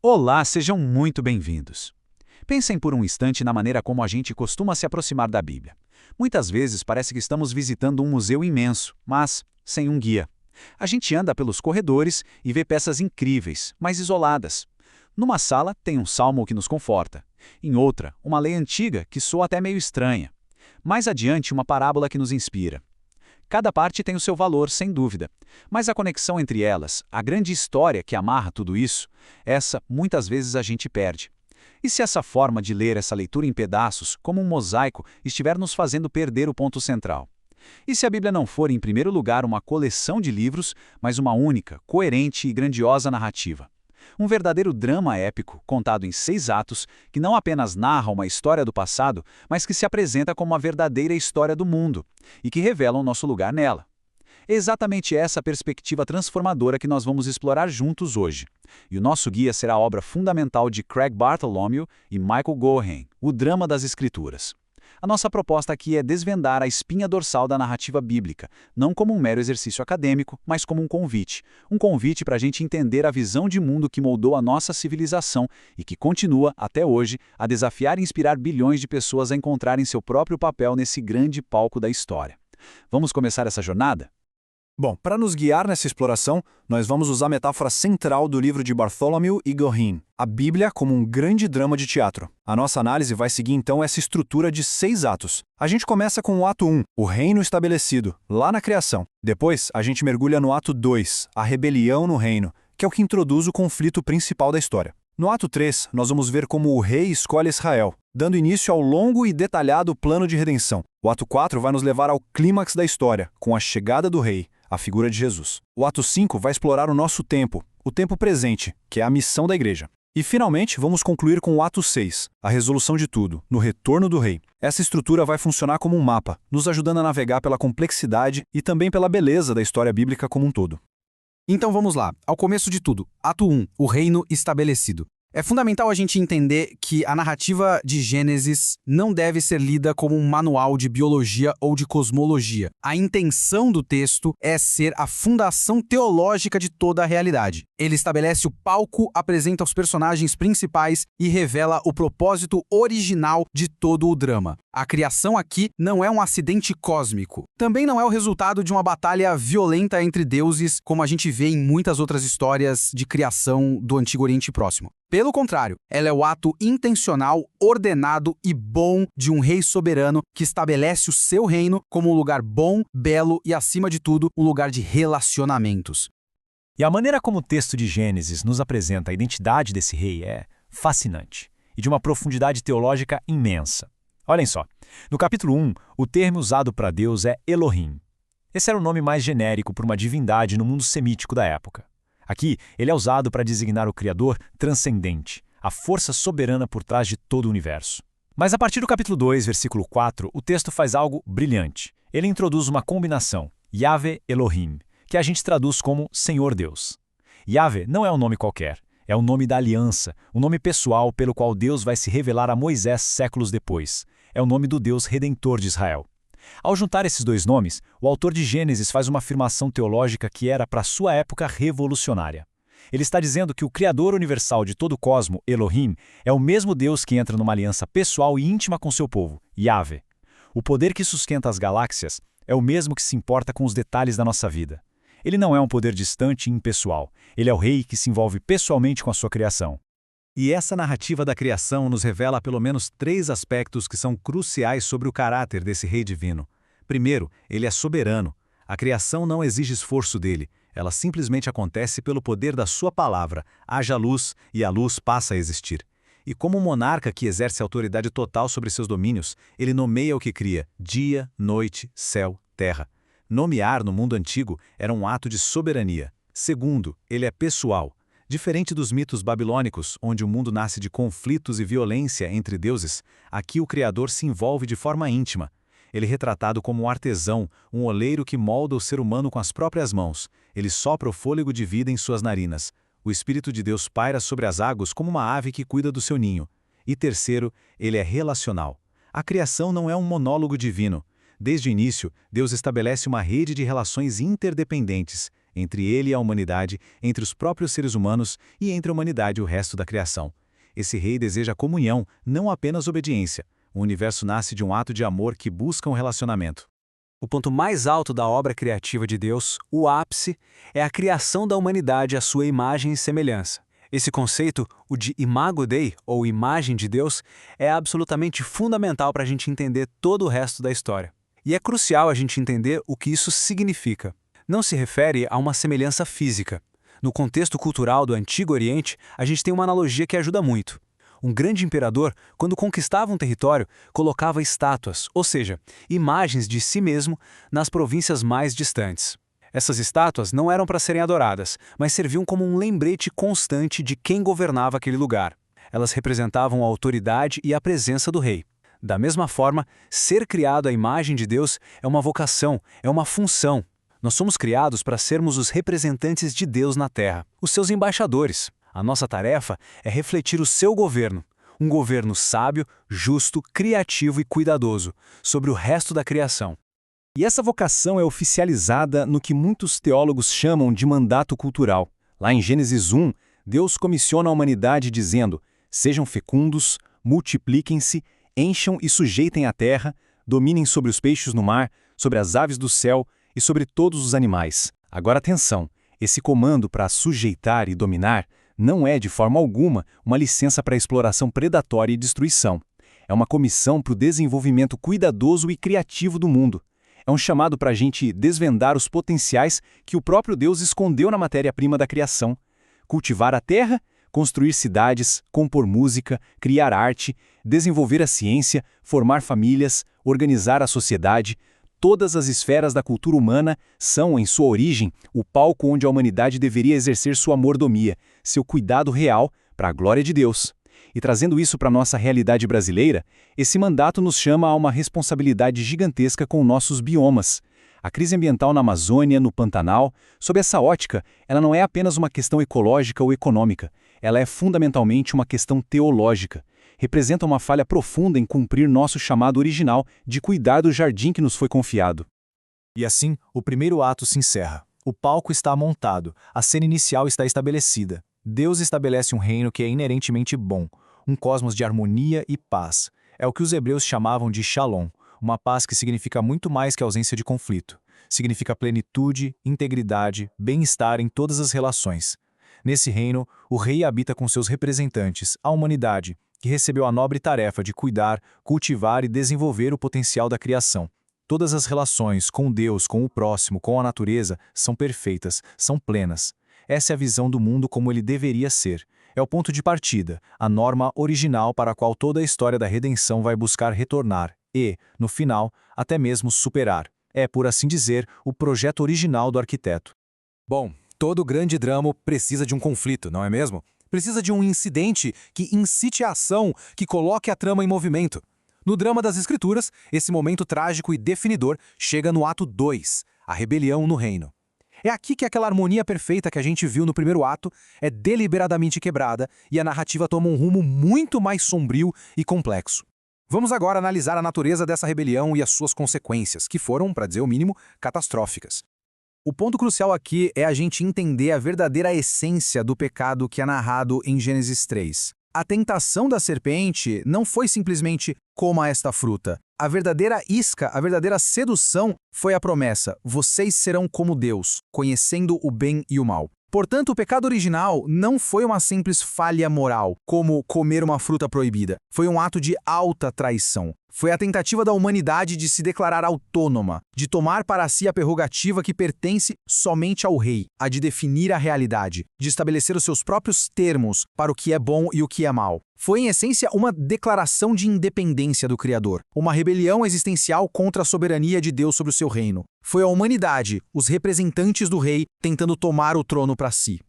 Olá, sejam muito bem-vindos. Pensem por um instante na maneira como a gente costuma se aproximar da Bíblia. Muitas vezes parece que estamos visitando um museu imenso, mas sem um guia. A gente anda pelos corredores e vê peças incríveis, mas isoladas. Numa sala tem um salmo que nos conforta. Em outra, uma lei antiga que soa até meio estranha. Mais adiante, uma parábola que nos inspira. Cada parte tem o seu valor, sem dúvida. Mas a conexão entre elas, a grande história que amarra tudo isso, essa muitas vezes a gente perde. E se essa forma de ler essa leitura em pedaços, como um mosaico, estiver nos fazendo perder o ponto central? E se a Bíblia não for, em primeiro lugar, uma coleção de livros, mas uma única, coerente e grandiosa narrativa? Um verdadeiro drama épico, contado em 6 atos, que não apenas narra uma história do passado, mas que se apresenta como uma verdadeira história do mundo, e que revela o nosso lugar nela. É exatamente essa perspectiva transformadora que nós vamos explorar juntos hoje. E o nosso guia será a obra fundamental de Craig Bartholomew e Michael Gohan, O Drama das Escrituras. A nossa proposta aqui é desvendar a espinha dorsal da narrativa bíblica, não como um mero exercício acadêmico, mas como um convite. Um convite para a gente entender a visão de mundo que moldou a nossa civilização e que continua, até hoje, a desafiar e inspirar bilhões de pessoas a encontrarem seu próprio papel nesse grande palco da história. Vamos começar essa jornada? Bom, para nos guiar nessa exploração, nós vamos usar a metáfora central do livro de Bartholomew e Gohan, a Bíblia como um grande drama de teatro. A nossa análise vai seguir então essa estrutura de 6 atos. A gente começa com o ato 1, o reino estabelecido, lá na criação. Depois, a gente mergulha no ato 2, a rebelião no reino, que é o que introduz o conflito principal da história. No ato 3, nós vamos ver como o rei escolhe Israel, dando início ao longo e detalhado plano de redenção. O ato 4 vai nos levar ao clímax da história, com a chegada do rei, a figura de Jesus. O ato 5 vai explorar o nosso tempo, o tempo presente, que é a missão da igreja. E, finalmente, vamos concluir com o ato 6, a resolução de tudo, no retorno do rei. Essa estrutura vai funcionar como um mapa, nos ajudando a navegar pela complexidade e também pela beleza da história bíblica como um todo. Então vamos lá, ao começo de tudo, ato 1, o reino estabelecido. É fundamental a gente entender que a narrativa de Gênesis não deve ser lida como um manual de biologia ou de cosmologia. A intenção do texto é ser a fundação teológica de toda a realidade. Ele estabelece o palco, apresenta os personagens principais e revela o propósito original de todo o drama. A criação aqui não é um acidente cósmico. Também não é o resultado de uma batalha violenta entre deuses, como a gente vê em muitas outras histórias de criação do Antigo Oriente Próximo. Pelo contrário, ela é o ato intencional, ordenado e bom de um rei soberano que estabelece o seu reino como um lugar bom, belo e, acima de tudo, um lugar de relacionamentos. E a maneira como o texto de Gênesis nos apresenta a identidade desse rei é fascinante e de uma profundidade teológica imensa. Olhem só, no capítulo 1, o termo usado para Deus é Elohim. Esse era o nome mais genérico para uma divindade no mundo semítico da época. Aqui, ele é usado para designar o Criador transcendente, a força soberana por trás de todo o universo. Mas a partir do capítulo 2, versículo 4, o texto faz algo brilhante. Ele introduz uma combinação, Yahvé Elohim, que a gente traduz como Senhor Deus. Yahvé não é um nome qualquer, é o nome da aliança, o nome pessoal pelo qual Deus vai se revelar a Moisés séculos depois. É o nome do Deus Redentor de Israel. Ao juntar esses dois nomes, o autor de Gênesis faz uma afirmação teológica que era, para sua época, revolucionária. Ele está dizendo que o Criador universal de todo o cosmo, Elohim, é o mesmo Deus que entra numa aliança pessoal e íntima com seu povo, Yahvé. O poder que sustenta as galáxias é o mesmo que se importa com os detalhes da nossa vida. Ele não é um poder distante e impessoal. Ele é o rei que se envolve pessoalmente com a sua criação. E essa narrativa da criação nos revela pelo menos 3 aspectos que são cruciais sobre o caráter desse rei divino. Primeiro, ele é soberano. A criação não exige esforço dele. Ela simplesmente acontece pelo poder da sua palavra. Haja luz e a luz passa a existir. E como um monarca que exerce autoridade total sobre seus domínios, ele nomeia o que cria: dia, noite, céu, terra. Nomear no mundo antigo era um ato de soberania. Segundo, ele é pessoal. Diferente dos mitos babilônicos, onde o mundo nasce de conflitos e violência entre deuses, aqui o Criador se envolve de forma íntima. Ele é retratado como um artesão, um oleiro que molda o ser humano com as próprias mãos. Ele sopra o fôlego de vida em suas narinas. O Espírito de Deus paira sobre as águas como uma ave que cuida do seu ninho. E terceiro, ele é relacional. A criação não é um monólogo divino. Desde o início, Deus estabelece uma rede de relações interdependentes. entre ele e a humanidade, entre os próprios seres humanos e entre a humanidade e o resto da criação. Esse rei deseja comunhão, não apenas obediência. O universo nasce de um ato de amor que busca um relacionamento. O ponto mais alto da obra criativa de Deus, o ápice, é a criação da humanidade à sua imagem e semelhança. Esse conceito, o de imago Dei, ou imagem de Deus, é absolutamente fundamental para a gente entender todo o resto da história. E é crucial a gente entender o que isso significa. Não se refere a uma semelhança física. No contexto cultural do Antigo Oriente, a gente tem uma analogia que ajuda muito. Um grande imperador, quando conquistava um território, colocava estátuas, ou seja, imagens de si mesmo, nas províncias mais distantes. Essas estátuas não eram para serem adoradas, mas serviam como um lembrete constante de quem governava aquele lugar. Elas representavam a autoridade e a presença do rei. Da mesma forma, ser criado à imagem de Deus é uma vocação, é uma função. Nós somos criados para sermos os representantes de Deus na Terra, os seus embaixadores. A nossa tarefa é refletir o seu governo, um governo sábio, justo, criativo e cuidadoso, sobre o resto da criação. E essa vocação é oficializada no que muitos teólogos chamam de mandato cultural. Lá em Gênesis 1, Deus comissiona a humanidade dizendo: sejam fecundos, multipliquem-se, encham e sujeitem a terra, dominem sobre os peixes no mar, sobre as aves do céu e sobre todos os animais. Agora atenção, esse comando para sujeitar e dominar não é, de forma alguma, uma licença para exploração predatória e destruição. É uma comissão para o desenvolvimento cuidadoso e criativo do mundo. É um chamado para a gente desvendar os potenciais que o próprio Deus escondeu na matéria-prima da criação. Cultivar a terra, construir cidades, compor música, criar arte, desenvolver a ciência, formar famílias, organizar a sociedade. Todas as esferas da cultura humana são, em sua origem, o palco onde a humanidade deveria exercer sua mordomia, seu cuidado real, para a glória de Deus. E trazendo isso para a nossa realidade brasileira, esse mandato nos chama a uma responsabilidade gigantesca com nossos biomas. A crise ambiental na Amazônia, no Pantanal, sob essa ótica, ela não é apenas uma questão ecológica ou econômica, ela é fundamentalmente uma questão teológica. Representa uma falha profunda em cumprir nosso chamado original de cuidar do jardim que nos foi confiado. E assim, o primeiro ato se encerra. O palco está montado, a cena inicial está estabelecida. Deus estabelece um reino que é inerentemente bom, um cosmos de harmonia e paz. É o que os hebreus chamavam de Shalom, uma paz que significa muito mais que ausência de conflito. Significa plenitude, integridade, bem-estar em todas as relações. Nesse reino, o rei habita com seus representantes, a humanidade, que recebeu a nobre tarefa de cuidar, cultivar e desenvolver o potencial da criação. Todas as relações com Deus, com o próximo, com a natureza, são perfeitas, são plenas. Essa é a visão do mundo como ele deveria ser. É o ponto de partida, a norma original para a qual toda a história da redenção vai buscar retornar e, no final, até mesmo superar. É, por assim dizer, o projeto original do arquiteto. Bom, todo grande drama precisa de um conflito, não é mesmo? Precisa de um incidente que incite a ação, que coloque a trama em movimento. No drama das Escrituras, esse momento trágico e definidor chega no ato 2, a rebelião no reino. É aqui que aquela harmonia perfeita que a gente viu no primeiro ato é deliberadamente quebrada e a narrativa toma um rumo muito mais sombrio e complexo. Vamos agora analisar a natureza dessa rebelião e as suas consequências, que foram, para dizer o mínimo, catastróficas. O ponto crucial aqui é a gente entender a verdadeira essência do pecado que é narrado em Gênesis 3. A tentação da serpente não foi simplesmente coma esta fruta. A verdadeira isca, a verdadeira sedução foi a promessa: vocês serão como Deus, conhecendo o bem e o mal. Portanto, o pecado original não foi uma simples falha moral, como comer uma fruta proibida. Foi um ato de alta traição. Foi a tentativa da humanidade de se declarar autônoma, de tomar para si a prerrogativa que pertence somente ao rei, a de definir a realidade, de estabelecer os seus próprios termos para o que é bom e o que é mal. Foi, em essência, uma declaração de independência do Criador, uma rebelião existencial contra a soberania de Deus sobre o seu reino. Foi a humanidade, os representantes do rei, tentando tomar o trono para si.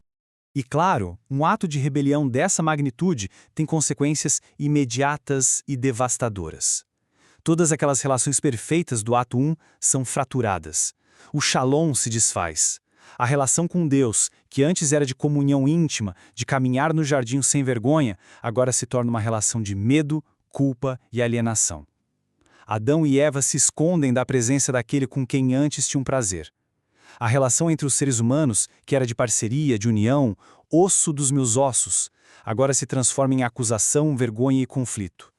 E claro, um ato de rebelião dessa magnitude tem consequências imediatas e devastadoras. Todas aquelas relações perfeitas do ato 1 são fraturadas. O shalom se desfaz. A relação com Deus, que antes era de comunhão íntima, de caminhar no jardim sem vergonha, agora se torna uma relação de medo, culpa e alienação. Adão e Eva se escondem da presença daquele com quem antes tinham prazer. A relação entre os seres humanos, que era de parceria, de união, osso dos meus ossos, agora se transforma em acusação, vergonha e conflito.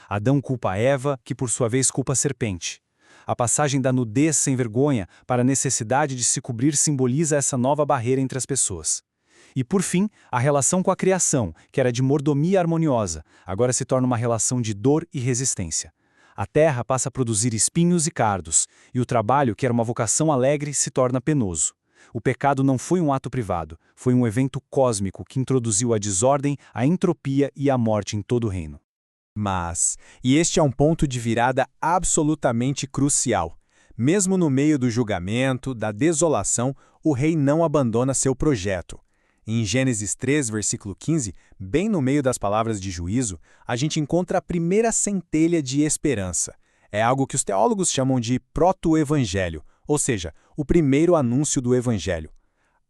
Adão culpa Eva, que por sua vez culpa a serpente. A passagem da nudez sem vergonha para a necessidade de se cobrir simboliza essa nova barreira entre as pessoas. E por fim, a relação com a criação, que era de mordomia harmoniosa, agora se torna uma relação de dor e resistência. A terra passa a produzir espinhos e cardos, e o trabalho, que era uma vocação alegre, se torna penoso. O pecado não foi um ato privado, foi um evento cósmico que introduziu a desordem, a entropia e a morte em todo o reino. Mas, e este é um ponto de virada absolutamente crucial. Mesmo no meio do julgamento, da desolação, o rei não abandona seu projeto. Em Gênesis 3, versículo 15, bem no meio das palavras de juízo, a gente encontra a primeira centelha de esperança. É algo que os teólogos chamam de proto-evangelho, ou seja, o primeiro anúncio do evangelho.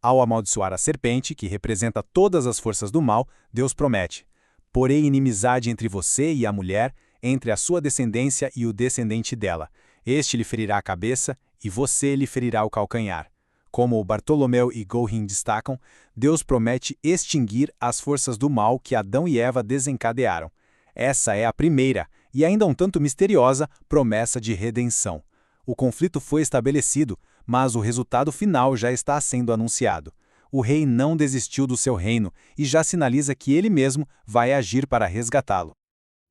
Ao amaldiçoar a serpente, que representa todas as forças do mal, Deus promete: porém inimizade entre você e a mulher, entre a sua descendência e o descendente dela. Este lhe ferirá a cabeça e você lhe ferirá o calcanhar. Como Bartolomeu e Gorin destacam, Deus promete extinguir as forças do mal que Adão e Eva desencadearam. Essa é a primeira, e ainda um tanto misteriosa, promessa de redenção. O conflito foi estabelecido, mas o resultado final já está sendo anunciado. O rei não desistiu do seu reino e já sinaliza que ele mesmo vai agir para resgatá-lo.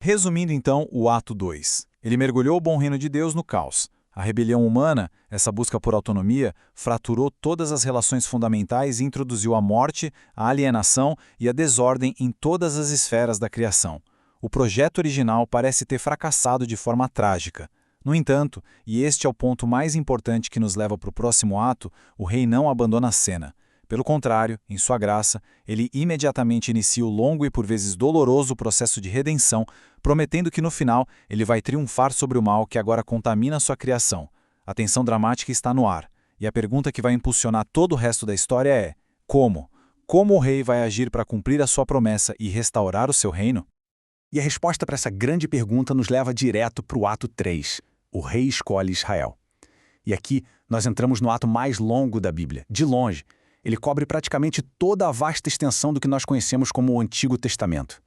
Resumindo então o ato 2. Ele mergulhou o bom reino de Deus no caos. A rebelião humana, essa busca por autonomia, fraturou todas as relações fundamentais e introduziu a morte, a alienação e a desordem em todas as esferas da criação. O projeto original parece ter fracassado de forma trágica. No entanto, e este é o ponto mais importante que nos leva para o próximo ato, o rei não abandona a cena. Pelo contrário, em sua graça, ele imediatamente inicia o longo e por vezes doloroso processo de redenção, prometendo que no final ele vai triunfar sobre o mal que agora contamina sua criação. A tensão dramática está no ar, e a pergunta que vai impulsionar todo o resto da história é: como? Como o rei vai agir para cumprir a sua promessa e restaurar o seu reino? E a resposta para essa grande pergunta nos leva direto para o ato 3. O rei escolhe Israel. E aqui nós entramos no ato mais longo da Bíblia, de longe. Ele cobre praticamente toda a vasta extensão do que nós conhecemos como o Antigo Testamento.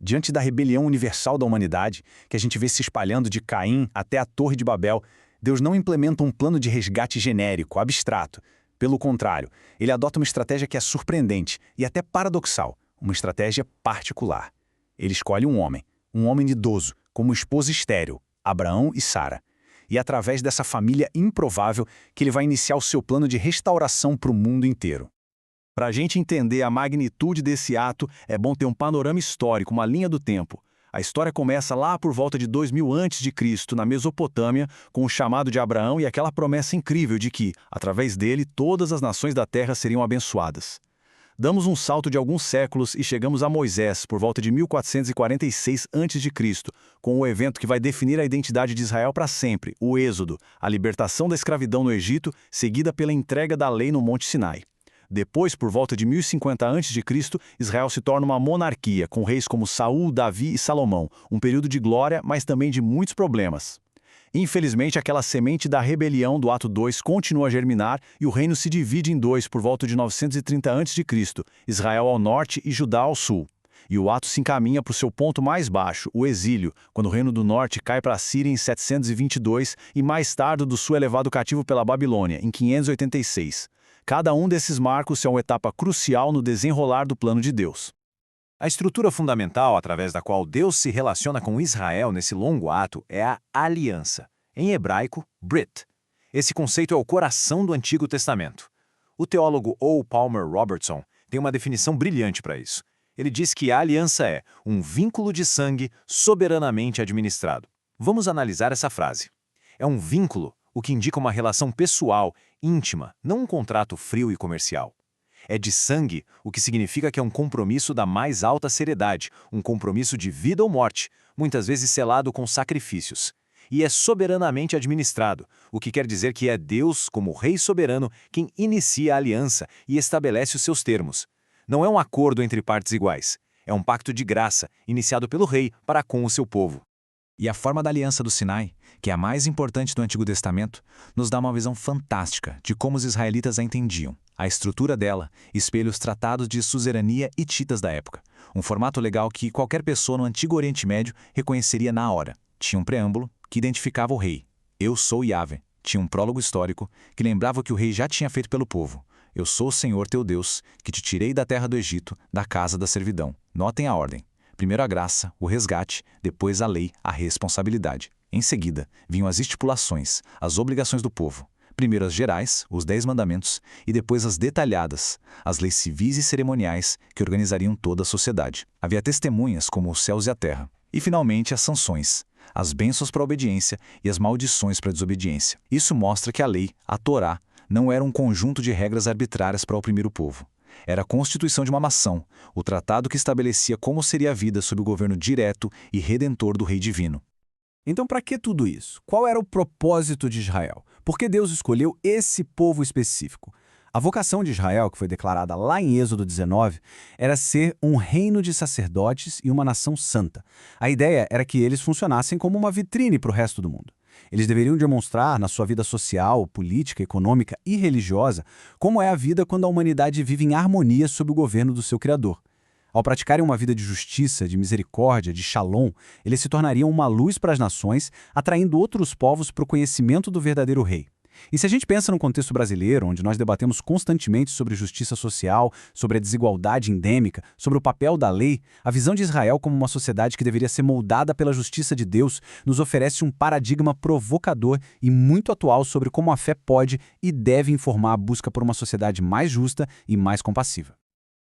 Diante da rebelião universal da humanidade, que a gente vê se espalhando de Caim até a Torre de Babel, Deus não implementa um plano de resgate genérico, abstrato. Pelo contrário, ele adota uma estratégia que é surpreendente e até paradoxal, uma estratégia particular. Ele escolhe um homem idoso, como esposa estéril, Abraão e Sara. E é através dessa família improvável que ele vai iniciar o seu plano de restauração para o mundo inteiro. Para a gente entender a magnitude desse ato, é bom ter um panorama histórico, uma linha do tempo. A história começa lá por volta de 2000 a.C., na Mesopotâmia, com o chamado de Abraão e aquela promessa incrível de que, através dele, todas as nações da terra seriam abençoadas. Damos um salto de alguns séculos e chegamos a Moisés, por volta de 1446 a.C., com o evento que vai definir a identidade de Israel para sempre, o Êxodo, a libertação da escravidão no Egito, seguida pela entrega da lei no Monte Sinai. Depois, por volta de 1050 a.C., Israel se torna uma monarquia, com reis como Saul, Davi e Salomão, um período de glória, mas também de muitos problemas. Infelizmente, aquela semente da rebelião do ato 2 continua a germinar e o reino se divide em dois por volta de 930 a.C., Israel ao norte e Judá ao sul. E o ato se encaminha para o seu ponto mais baixo, o exílio, quando o reino do norte cai para a Síria em 722 e mais tarde o do sul é levado cativo pela Babilônia, em 586. Cada um desses marcos é uma etapa crucial no desenrolar do plano de Deus. A estrutura fundamental através da qual Deus se relaciona com Israel nesse longo ato é a aliança, em hebraico, Brit. Esse conceito é o coração do Antigo Testamento. O teólogo O. Palmer Robertson tem uma definição brilhante para isso. Ele diz que a aliança é um vínculo de sangue soberanamente administrado. Vamos analisar essa frase. É um vínculo, o que indica uma relação pessoal, íntima, não um contrato frio e comercial. É de sangue, o que significa que é um compromisso da mais alta seriedade, um compromisso de vida ou morte, muitas vezes selado com sacrifícios. E é soberanamente administrado, o que quer dizer que é Deus, como Rei soberano, quem inicia a aliança e estabelece os seus termos. Não é um acordo entre partes iguais, é um pacto de graça, iniciado pelo rei para com o seu povo. E a forma da Aliança do Sinai, que é a mais importante do Antigo Testamento, nos dá uma visão fantástica de como os israelitas a entendiam. A estrutura dela espelha os tratados de suzerania hititas da época, um formato legal que qualquer pessoa no Antigo Oriente Médio reconheceria na hora. Tinha um preâmbulo que identificava o rei. Eu sou Yahvé. Tinha um prólogo histórico que lembrava o que o rei já tinha feito pelo povo. Eu sou o Senhor teu Deus, que te tirei da terra do Egito, da casa da servidão. Notem a ordem. Primeiro a graça, o resgate, depois a lei, a responsabilidade. Em seguida, vinham as estipulações, as obrigações do povo. Primeiro as gerais, os 10 mandamentos, e depois as detalhadas, as leis civis e cerimoniais que organizariam toda a sociedade. Havia testemunhas como os céus e a terra. E finalmente as sanções, as bênçãos para a obediência e as maldições para a desobediência. Isso mostra que a lei, a Torá, não era um conjunto de regras arbitrárias para oprimir o povo. Era a constituição de uma nação, o tratado que estabelecia como seria a vida sob o governo direto e redentor do Rei Divino. Então, para que tudo isso? Qual era o propósito de Israel? Por que Deus escolheu esse povo específico? A vocação de Israel, que foi declarada lá em Êxodo 19, era ser um reino de sacerdotes e uma nação santa. A ideia era que eles funcionassem como uma vitrine para o resto do mundo. Eles deveriam demonstrar na sua vida social, política, econômica e religiosa como é a vida quando a humanidade vive em harmonia sob o governo do seu Criador. Ao praticarem uma vida de justiça, de misericórdia, de shalom, eles se tornariam uma luz para as nações, atraindo outros povos para o conhecimento do verdadeiro rei. E se a gente pensa no contexto brasileiro, onde nós debatemos constantemente sobre justiça social, sobre a desigualdade endêmica, sobre o papel da lei, a visão de Israel como uma sociedade que deveria ser moldada pela justiça de Deus nos oferece um paradigma provocador e muito atual sobre como a fé pode e deve informar a busca por uma sociedade mais justa e mais compassiva.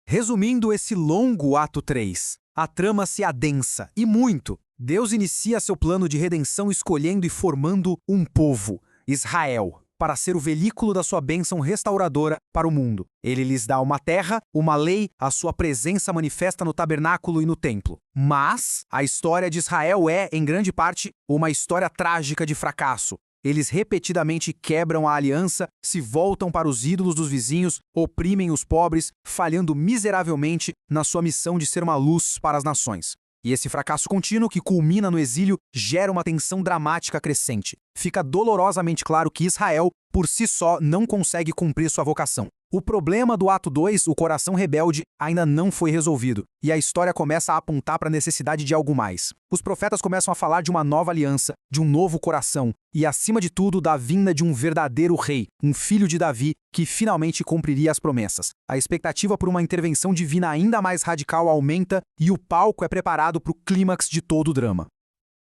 Resumindo esse longo ato 3, a trama se adensa, e muito. Deus inicia seu plano de redenção escolhendo e formando um povo, Israel, para ser o veículo da sua bênção restauradora para o mundo. Ele lhes dá uma terra, uma lei, a sua presença manifesta no tabernáculo e no templo. Mas a história de Israel é, em grande parte, uma história trágica de fracasso. Eles repetidamente quebram a aliança, se voltam para os ídolos dos vizinhos, oprimem os pobres, falhando miseravelmente na sua missão de ser uma luz para as nações. E esse fracasso contínuo, que culmina no exílio, gera uma tensão dramática crescente. Fica dolorosamente claro que Israel, por si só, não consegue cumprir sua vocação. O problema do ato 2, o coração rebelde, ainda não foi resolvido, e a história começa a apontar para a necessidade de algo mais. Os profetas começam a falar de uma nova aliança, de um novo coração, e acima de tudo, da vinda de um verdadeiro rei, um filho de Davi, que finalmente cumpriria as promessas. A expectativa por uma intervenção divina ainda mais radical aumenta, e o palco é preparado para o clímax de todo o drama.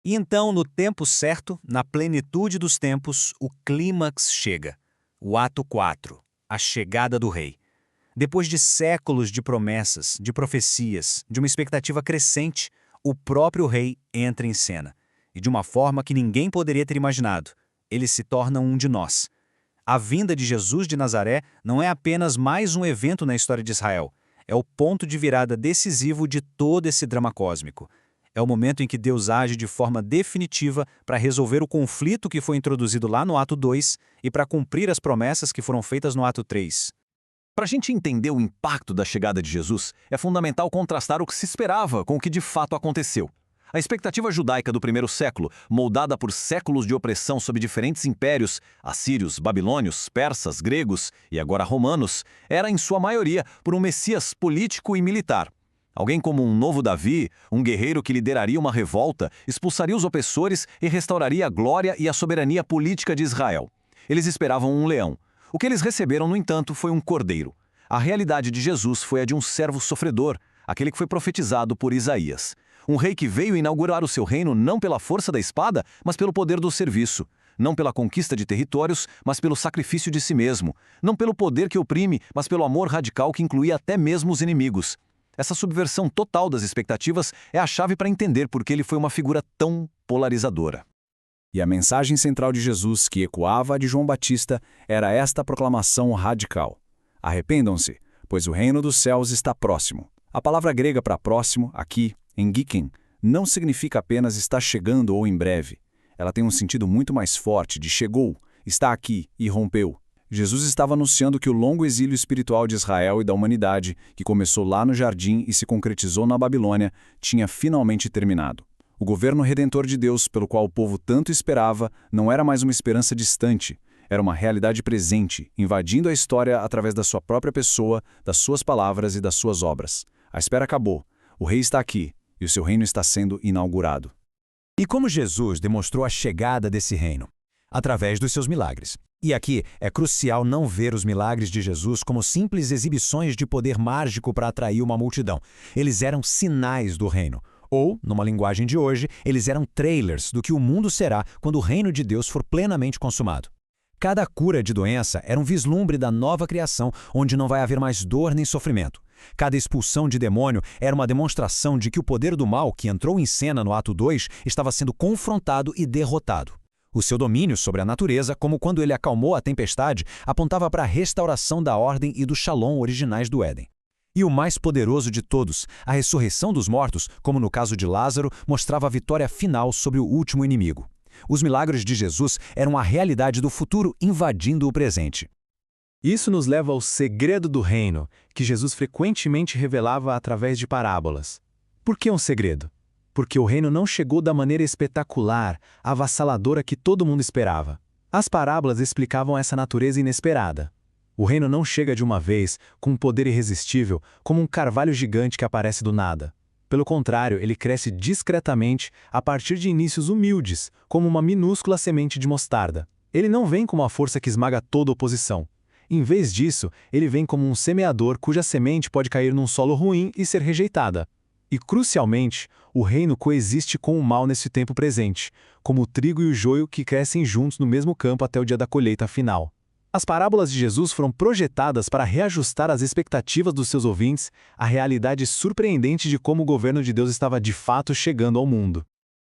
E então, no tempo certo, na plenitude dos tempos, o clímax chega. O ato 4. A chegada do rei. Depois de séculos de promessas, de profecias, de uma expectativa crescente, o próprio rei entra em cena. E de uma forma que ninguém poderia ter imaginado. Ele se torna um de nós. A vinda de Jesus de Nazaré não é apenas mais um evento na história de Israel. É o ponto de virada decisivo de todo esse drama cósmico. É o momento em que Deus age de forma definitiva para resolver o conflito que foi introduzido lá no ato 2 e para cumprir as promessas que foram feitas no ato 3. Para a gente entender o impacto da chegada de Jesus, é fundamental contrastar o que se esperava com o que de fato aconteceu. A expectativa judaica do primeiro século, moldada por séculos de opressão sob diferentes impérios, assírios, babilônios, persas, gregos e agora romanos, era em sua maioria por um Messias político e militar. Alguém como um novo Davi, um guerreiro que lideraria uma revolta, expulsaria os opressores e restauraria a glória e a soberania política de Israel. Eles esperavam um leão. O que eles receberam, no entanto, foi um cordeiro. A realidade de Jesus foi a de um servo sofredor, aquele que foi profetizado por Isaías. Um rei que veio inaugurar o seu reino não pela força da espada, mas pelo poder do serviço. Não pela conquista de territórios, mas pelo sacrifício de si mesmo. Não pelo poder que oprime, mas pelo amor radical que incluía até mesmo os inimigos. Essa subversão total das expectativas é a chave para entender por que ele foi uma figura tão polarizadora. E a mensagem central de Jesus, que ecoava a de João Batista, era esta proclamação radical: arrependam-se, pois o reino dos céus está próximo. A palavra grega para próximo, aqui, em Giken, não significa apenas está chegando ou em breve. Ela tem um sentido muito mais forte de chegou, está aqui e rompeu. Jesus estava anunciando que o longo exílio espiritual de Israel e da humanidade, que começou lá no jardim e se concretizou na Babilônia, tinha finalmente terminado. O governo redentor de Deus, pelo qual o povo tanto esperava, não era mais uma esperança distante, era uma realidade presente, invadindo a história através da sua própria pessoa, das suas palavras e das suas obras. A espera acabou, o rei está aqui, e o seu reino está sendo inaugurado. E como Jesus demonstrou a chegada desse reino? Através dos seus milagres. E aqui é crucial não ver os milagres de Jesus como simples exibições de poder mágico para atrair uma multidão. Eles eram sinais do reino. Ou, numa linguagem de hoje, eles eram trailers do que o mundo será quando o reino de Deus for plenamente consumado. Cada cura de doença era um vislumbre da nova criação, onde não vai haver mais dor nem sofrimento. Cada expulsão de demônio era uma demonstração de que o poder do mal, que entrou em cena no ato 2, estava sendo confrontado e derrotado. O seu domínio sobre a natureza, como quando ele acalmou a tempestade, apontava para a restauração da ordem e do shalom originais do Éden. E o mais poderoso de todos, a ressurreição dos mortos, como no caso de Lázaro, mostrava a vitória final sobre o último inimigo. Os milagres de Jesus eram a realidade do futuro invadindo o presente. Isso nos leva ao segredo do reino, que Jesus frequentemente revelava através de parábolas. Por que um segredo? Porque o reino não chegou da maneira espetacular, avassaladora que todo mundo esperava. As parábolas explicavam essa natureza inesperada. O reino não chega de uma vez, com um poder irresistível, como um carvalho gigante que aparece do nada. Pelo contrário, ele cresce discretamente a partir de inícios humildes, como uma minúscula semente de mostarda. Ele não vem com uma força que esmaga toda oposição. Em vez disso, ele vem como um semeador cuja semente pode cair num solo ruim e ser rejeitada. E, crucialmente, o reino coexiste com o mal nesse tempo presente, como o trigo e o joio que crescem juntos no mesmo campo até o dia da colheita final. As parábolas de Jesus foram projetadas para reajustar as expectativas dos seus ouvintes à realidade surpreendente de como o governo de Deus estava de fato chegando ao mundo.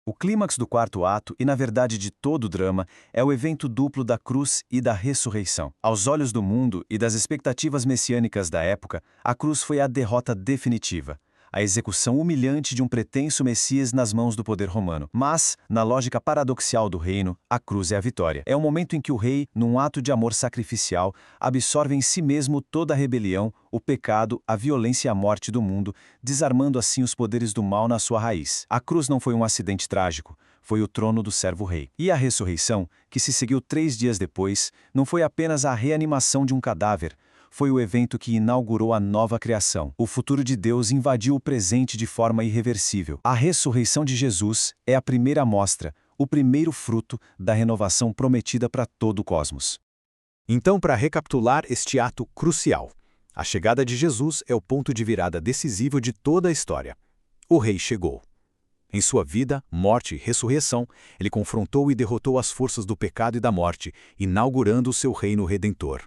O clímax do quarto ato, e na verdade de todo o drama, é o evento duplo da cruz e da ressurreição. Aos olhos do mundo e das expectativas messiânicas da época, a cruz foi a derrota definitiva. A execução humilhante de um pretenso Messias nas mãos do poder romano. Mas, na lógica paradoxal do reino, a cruz é a vitória. É o momento em que o rei, num ato de amor sacrificial, absorve em si mesmo toda a rebelião, o pecado, a violência e a morte do mundo, desarmando assim os poderes do mal na sua raiz. A cruz não foi um acidente trágico, foi o trono do servo-rei. E a ressurreição, que se seguiu 3 dias depois, não foi apenas a reanimação de um cadáver, foi o evento que inaugurou a nova criação. O futuro de Deus invadiu o presente de forma irreversível. A ressurreição de Jesus é a primeira amostra, o primeiro fruto da renovação prometida para todo o cosmos. Então, para recapitular este ato crucial, a chegada de Jesus é o ponto de virada decisivo de toda a história. O rei chegou. Em sua vida, morte e ressurreição, ele confrontou e derrotou as forças do pecado e da morte, inaugurando o seu reino redentor.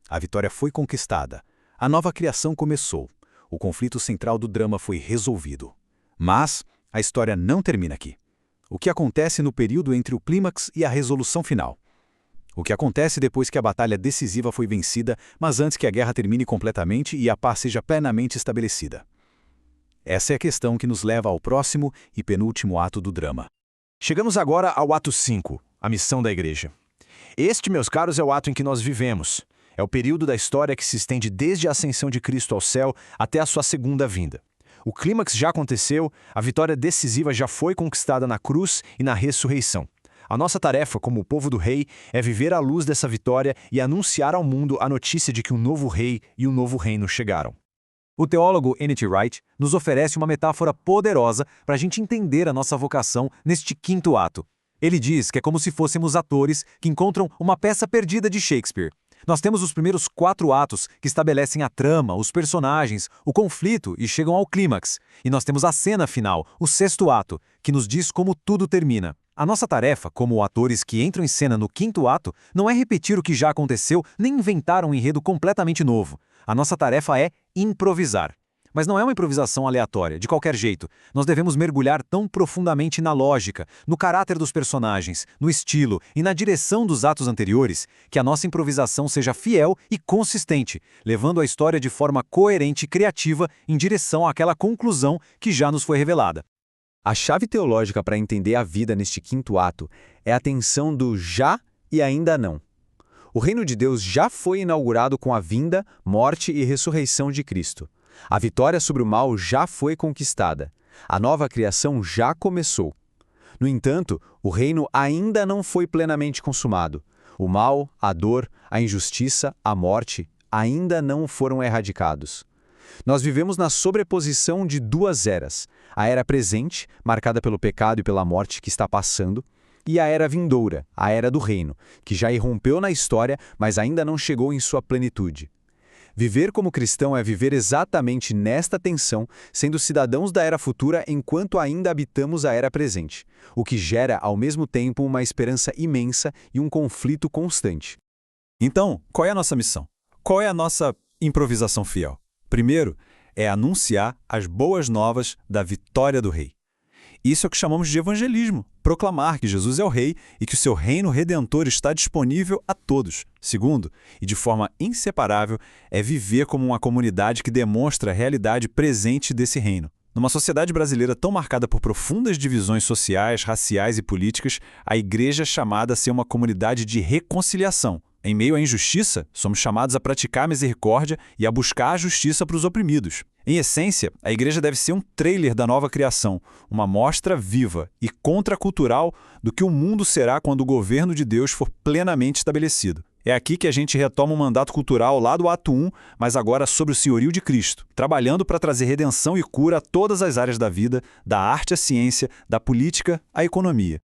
A vitória foi conquistada. A nova criação começou. O conflito central do drama foi resolvido. Mas a história não termina aqui. O que acontece no período entre o clímax e a resolução final? O que acontece depois que a batalha decisiva foi vencida, mas antes que a guerra termine completamente e a paz seja plenamente estabelecida? Essa é a questão que nos leva ao próximo e penúltimo ato do drama. Chegamos agora ao ato 5, a missão da igreja. Este, meus caros, é o ato em que nós vivemos. É o período da história que se estende desde a ascensão de Cristo ao céu até a sua segunda vinda. O clímax já aconteceu, a vitória decisiva já foi conquistada na cruz e na ressurreição. A nossa tarefa, como o povo do rei, é viver à luz dessa vitória e anunciar ao mundo a notícia de que um novo rei e um novo reino chegaram. O teólogo N.T. Wright nos oferece uma metáfora poderosa para a gente entender a nossa vocação neste quinto ato. Ele diz que é como se fôssemos atores que encontram uma peça perdida de Shakespeare. Nós temos os primeiros 4 atos que estabelecem a trama, os personagens, o conflito e chegam ao clímax. E nós temos a cena final, o 6º ato, que nos diz como tudo termina. A nossa tarefa, como atores que entram em cena no 5º ato, não é repetir o que já aconteceu, nem inventar um enredo completamente novo. A nossa tarefa é improvisar. Mas não é uma improvisação aleatória, de qualquer jeito. Nós devemos mergulhar tão profundamente na lógica, no caráter dos personagens, no estilo e na direção dos atos anteriores, que a nossa improvisação seja fiel e consistente, levando a história de forma coerente e criativa em direção àquela conclusão que já nos foi revelada. A chave teológica para entender a vida neste quinto ato é a tensão do já e ainda não. O reino de Deus já foi inaugurado com a vinda, morte e ressurreição de Cristo. A vitória sobre o mal já foi conquistada. A nova criação já começou. No entanto, o reino ainda não foi plenamente consumado. O mal, a dor, a injustiça, a morte ainda não foram erradicados. Nós vivemos na sobreposição de duas eras: a era presente, marcada pelo pecado e pela morte que está passando, e a era vindoura, a era do reino, que já irrompeu na história, mas ainda não chegou em sua plenitude. Viver como cristão é viver exatamente nesta tensão, sendo cidadãos da era futura enquanto ainda habitamos a era presente, o que gera ao mesmo tempo uma esperança imensa e um conflito constante. Então, qual é a nossa missão? Qual é a nossa improvisação fiel? Primeiro, é anunciar as boas novas da vitória do Rei. Isso é o que chamamos de evangelismo, proclamar que Jesus é o Rei e que o seu reino redentor está disponível a todos. Segundo, e de forma inseparável, é viver como uma comunidade que demonstra a realidade presente desse reino. Numa sociedade brasileira tão marcada por profundas divisões sociais, raciais e políticas, a igreja é chamada a ser uma comunidade de reconciliação. Em meio à injustiça, somos chamados a praticar a misericórdia e a buscar a justiça para os oprimidos. Em essência, a igreja deve ser um trailer da nova criação, uma mostra viva e contracultural do que o mundo será quando o governo de Deus for plenamente estabelecido. É aqui que a gente retoma um mandato cultural lá do ato 1, mas agora sobre o senhorio de Cristo, trabalhando para trazer redenção e cura a todas as áreas da vida, da arte à ciência, da política à economia.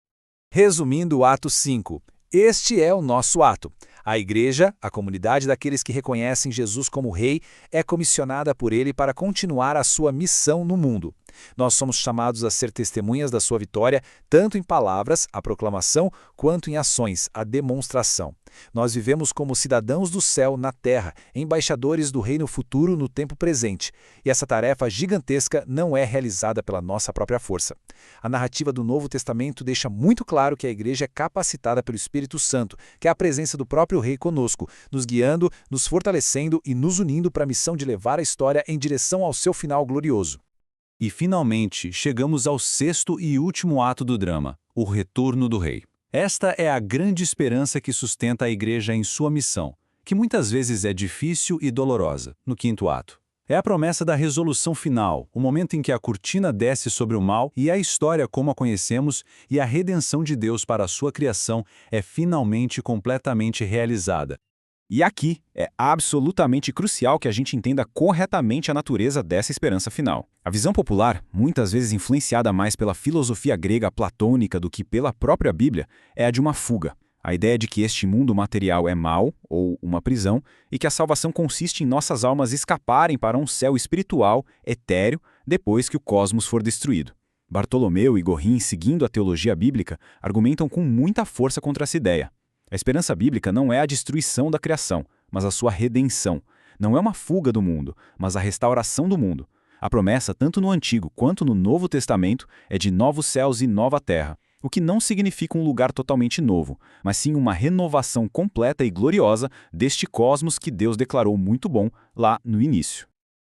Resumindo o ato 5, este é o nosso ato. A igreja, a comunidade daqueles que reconhecem Jesus como Rei, é comissionada por ele para continuar a sua missão no mundo. Nós somos chamados a ser testemunhas da sua vitória, tanto em palavras, a proclamação, quanto em ações, a demonstração. Nós vivemos como cidadãos do céu na terra, embaixadores do reino futuro no tempo presente. E essa tarefa gigantesca não é realizada pela nossa própria força. A narrativa do Novo Testamento deixa muito claro que a igreja é capacitada pelo Espírito Santo, que é a presença do próprio Rei conosco, nos guiando, nos fortalecendo e nos unindo para a missão de levar a história em direção ao seu final glorioso. E, finalmente, chegamos ao sexto e último ato do drama, o retorno do Rei. Esta é a grande esperança que sustenta a igreja em sua missão, que muitas vezes é difícil e dolorosa, no quinto ato. É a promessa da resolução final, o momento em que a cortina desce sobre o mal e a história como a conhecemos e a redenção de Deus para a sua criação é finalmente completamente realizada. E aqui é absolutamente crucial que a gente entenda corretamente a natureza dessa esperança final. A visão popular, muitas vezes influenciada mais pela filosofia grega platônica do que pela própria Bíblia, é a de uma fuga. A ideia de que este mundo material é mau, ou uma prisão, e que a salvação consiste em nossas almas escaparem para um céu espiritual, etéreo, depois que o cosmos for destruído. Bartolomeu e Gorin, seguindo a teologia bíblica, argumentam com muita força contra essa ideia. A esperança bíblica não é a destruição da criação, mas a sua redenção. Não é uma fuga do mundo, mas a restauração do mundo. A promessa, tanto no Antigo quanto no Novo Testamento, é de novos céus e nova terra, o que não significa um lugar totalmente novo, mas sim uma renovação completa e gloriosa deste cosmos que Deus declarou muito bom lá no início.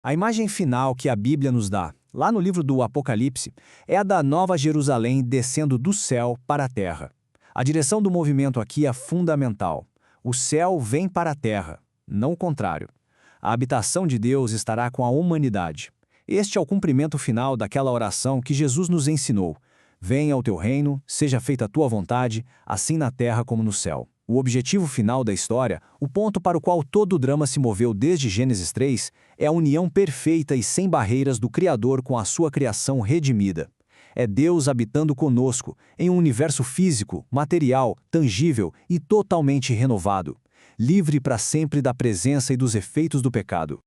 A imagem final que a Bíblia nos dá, lá no livro do Apocalipse, é a da Nova Jerusalém descendo do céu para a terra. A direção do movimento aqui é fundamental. O céu vem para a terra, não o contrário. A habitação de Deus estará com a humanidade. Este é o cumprimento final daquela oração que Jesus nos ensinou. Venha o teu reino, seja feita a tua vontade, assim na terra como no céu. O objetivo final da história, o ponto para o qual todo o drama se moveu desde Gênesis 3, é a união perfeita e sem barreiras do Criador com a sua criação redimida. É Deus habitando conosco, em um universo físico, material, tangível e totalmente renovado, livre para sempre da presença e dos efeitos do pecado.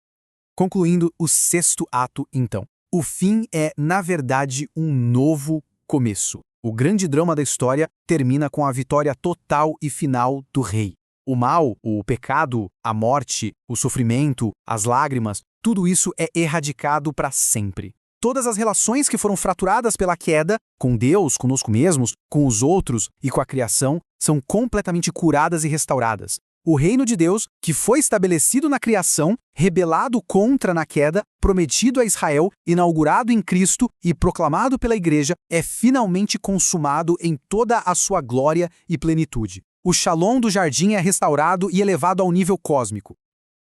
Concluindo o sexto ato, então. O fim é, na verdade, um novo começo. O grande drama da história termina com a vitória total e final do Rei. O mal, o pecado, a morte, o sofrimento, as lágrimas, tudo isso é erradicado para sempre. Todas as relações que foram fraturadas pela queda, com Deus, conosco mesmos, com os outros e com a criação, são completamente curadas e restauradas. O reino de Deus, que foi estabelecido na criação, rebelado contra na queda, prometido a Israel, inaugurado em Cristo e proclamado pela Igreja, é finalmente consumado em toda a sua glória e plenitude. O Shalom do jardim é restaurado e elevado ao nível cósmico.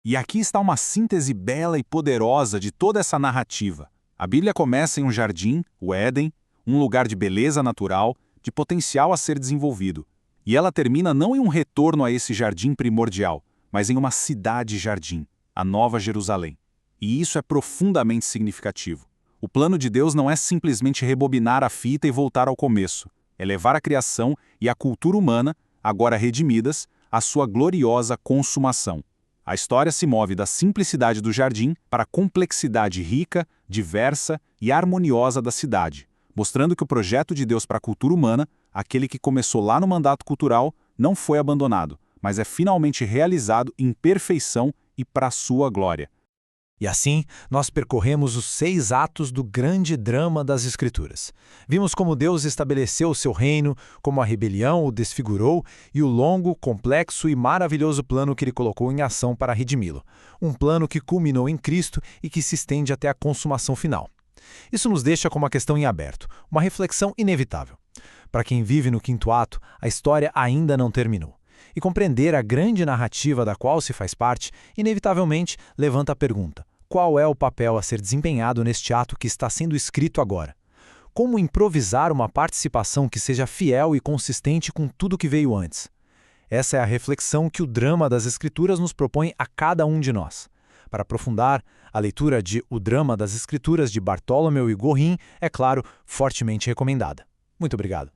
E aqui está uma síntese bela e poderosa de toda essa narrativa. A Bíblia começa em um jardim, o Éden, um lugar de beleza natural, de potencial a ser desenvolvido. E ela termina não em um retorno a esse jardim primordial, mas em uma cidade-jardim, a Nova Jerusalém. E isso é profundamente significativo. O plano de Deus não é simplesmente rebobinar a fita e voltar ao começo. É levar a criação e a cultura humana, agora redimidas, à sua gloriosa consumação. A história se move da simplicidade do jardim para a complexidade rica, diversa e harmoniosa da cidade, mostrando que o projeto de Deus para a cultura humana, aquele que começou lá no mandato cultural, não foi abandonado, mas é finalmente realizado em perfeição e para a sua glória. E assim, nós percorremos os 6 atos do grande drama das Escrituras. Vimos como Deus estabeleceu o seu reino, como a rebelião o desfigurou e o longo, complexo e maravilhoso plano que ele colocou em ação para redimi-lo. Um plano que culminou em Cristo e que se estende até a consumação final. Isso nos deixa com uma questão em aberto, uma reflexão inevitável. Para quem vive no 5º ato, a história ainda não terminou. E compreender a grande narrativa da qual se faz parte, inevitavelmente levanta a pergunta: qual é o papel a ser desempenhado neste ato que está sendo escrito agora? Como improvisar uma participação que seja fiel e consistente com tudo que veio antes? Essa é a reflexão que o drama das Escrituras nos propõe a cada um de nós. Para aprofundar, a leitura de O Drama das Escrituras de Bartholomew e Gorin é, claro, fortemente recomendada. Muito obrigado.